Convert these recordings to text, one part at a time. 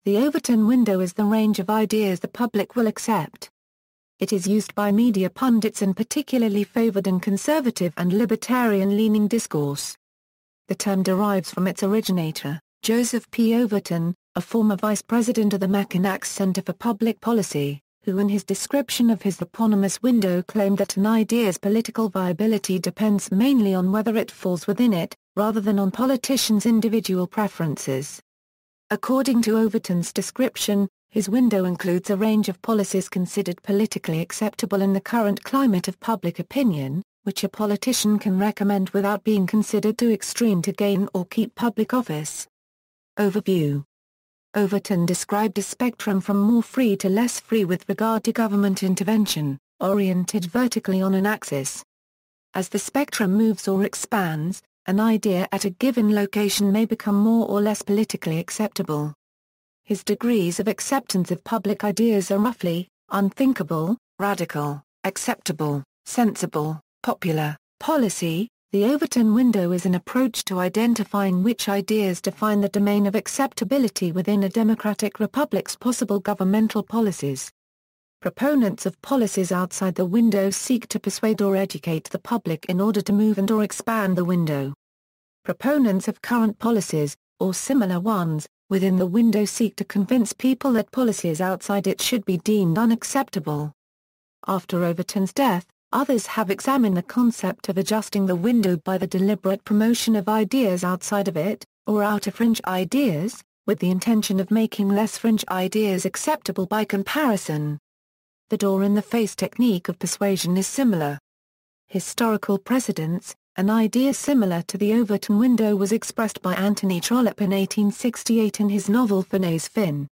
The Overton window is the range of ideas the public will accept. It is used by media pundits and particularly favored in conservative and libertarian-leaning discourse. The term derives from its originator, Joseph P. Overton, a former vice president of the Mackinac Center for Public Policy, who in his description of his eponymous window claimed that an idea's political viability depends mainly on whether it falls within it, rather than on politicians' individual preferences. According to Overton's description, his window includes a range of policies considered politically acceptable in the current climate of public opinion, which a politician can recommend without being considered too extreme to gain or keep public office. Overview. Overton described a spectrum from more free to less free with regard to government intervention, oriented vertically on an axis. As the spectrum moves or expands, an idea at a given location may become more or less politically acceptable. His degrees of acceptance of public ideas are roughly, unthinkable, radical, acceptable, sensible, popular, policy. The Overton window is an approach to identifying which ideas define the domain of acceptability within a democratic republic's possible governmental policies. Proponents of policies outside the window seek to persuade or educate the public in order to move and/or expand the window. Proponents of current policies, or similar ones, within the window seek to convince people that policies outside it should be deemed unacceptable. After Overton's death, others have examined the concept of adjusting the window by the deliberate promotion of ideas outside of it, or outer fringe ideas, with the intention of making less fringe ideas acceptable by comparison. The door-in-the-face technique of persuasion is similar. Historical precedents. An idea similar to the Overton window was expressed by Anthony Trollope in 1868 in his novel Phineas Finn.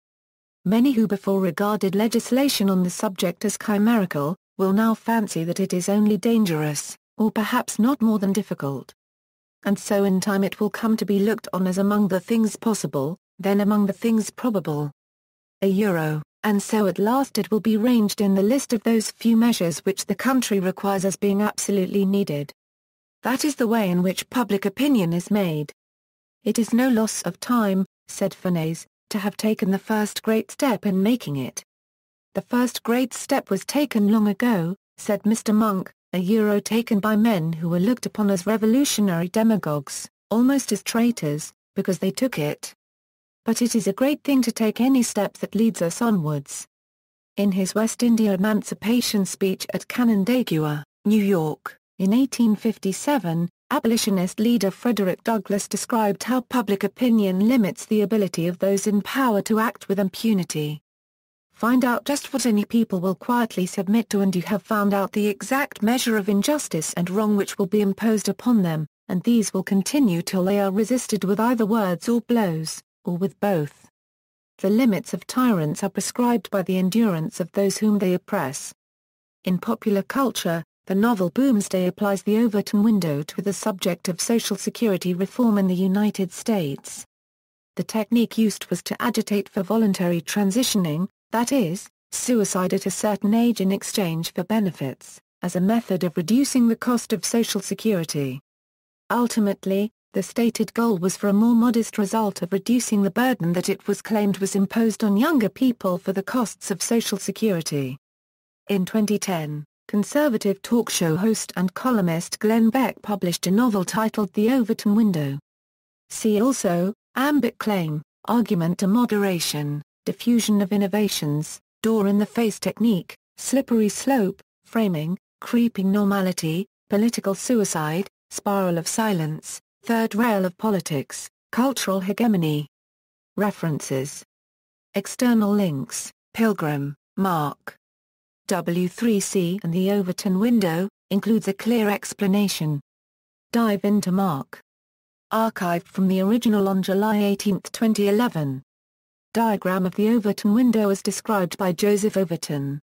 Many who before regarded legislation on the subject as chimerical, will now fancy that it is only dangerous, or perhaps not more than difficult. And so in time it will come to be looked on as among the things possible, then among the things probable. And so at last it will be ranged in the list of those few measures which the country requires as being absolutely needed. That is the way in which public opinion is made. It is no loss of time, said Phineas, to have taken the first great step in making it. The first great step was taken long ago, said Mr. Monk, taken by men who were looked upon as revolutionary demagogues, almost as traitors, because they took it. But it is a great thing to take any step that leads us onwards. In his West India Emancipation speech at Canandaigua, New York, in 1857, abolitionist leader Frederick Douglass described how public opinion limits the ability of those in power to act with impunity. Find out just what any people will quietly submit to and you have found out the exact measure of injustice and wrong which will be imposed upon them, and these will continue till they are resisted with either words or blows, or with both. The limits of tyrants are prescribed by the endurance of those whom they oppress. In popular culture, the novel Boomsday applies the Overton window to the subject of Social Security reform in the United States. The technique used was to agitate for voluntary transitioning, that is, suicide at a certain age in exchange for benefits, as a method of reducing the cost of Social Security. Ultimately, the stated goal was for a more modest result of reducing the burden that it was claimed was imposed on younger people for the costs of Social Security. In 2010, conservative talk show host and columnist Glenn Beck published a novel titled The Overton Window. See also, ambit claim, argument to moderation, diffusion of innovations, door-in-the-face technique, slippery slope, framing, creeping normality, political suicide, spiral of silence, third rail of politics, cultural hegemony. References. External links, Pilgrim, Mark. W3C and the Overton Window, includes a clear explanation. Dive into Mark. Archived from the original on July 18, 2011. Diagram of the Overton Window as described by Joseph Overton.